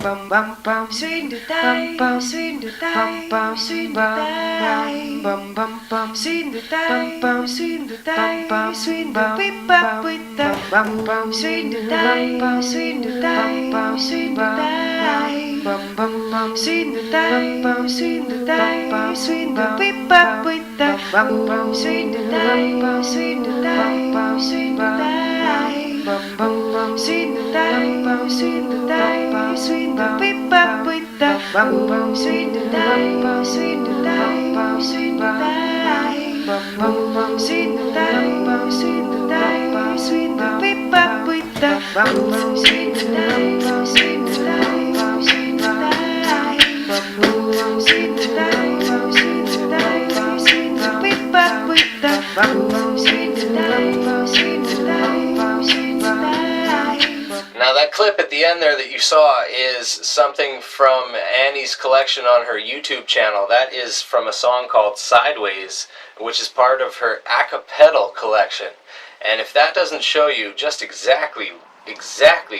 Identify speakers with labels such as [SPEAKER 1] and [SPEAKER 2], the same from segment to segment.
[SPEAKER 1] bum bum bum swing the die swing the die swing the die bum bum bum swing the die swing the die swing the whip up with the bum bum swing the die swing the die swing the die bum bum bum swing the die swing the die swing the whip up with the bum bum swing the die swing the die swing the die bum bum bum swing the die swing the die swing the whip up with the bum bum swing the die swing the die swing the die bum bum bum swing the die swing the die swing the whip up with the bum bum swing the die swing the die swing the die bum bum bum swing the die swing the die swing the whip up with the bum bum swing the die swing the die swing the die.
[SPEAKER 2] Now that clip at the end there that you saw is something from Annie's collection on her YouTube channel. That is from a song called Sideways, which is part of her a cappella collection. And if that doesn't show you just exactly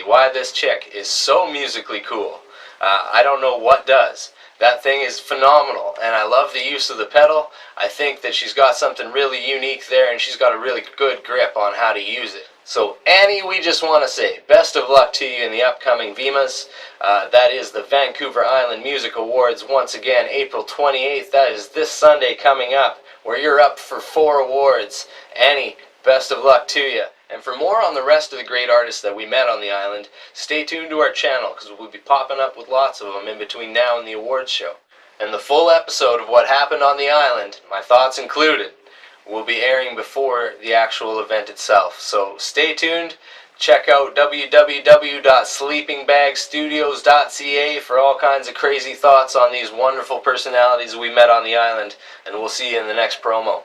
[SPEAKER 2] why this chick is so musically cool, I don't know what does. That thing is phenomenal, and I love the use of the pedal. I think that she's got something really unique there, and she's got a really good grip on how to use it. So Annie, we just want to say best of luck to you in the upcoming VIMAs. That is the Vancouver Island Music Awards, once again April 28th. That is this Sunday coming up, where you're up for 4 awards. Annie, best of luck to you. And for more on the rest of the great artists that we met on the island, stay tuned to our channel, because we'll be popping up with lots of them in between now and the awards show. And the full episode of what happened on the island, my thoughts included, will be airing before the actual event itself. So stay tuned. Check out www.sleepingbagstudios.ca for all kinds of crazy thoughts on these wonderful personalities we met on the island. And we'll see you in the next promo.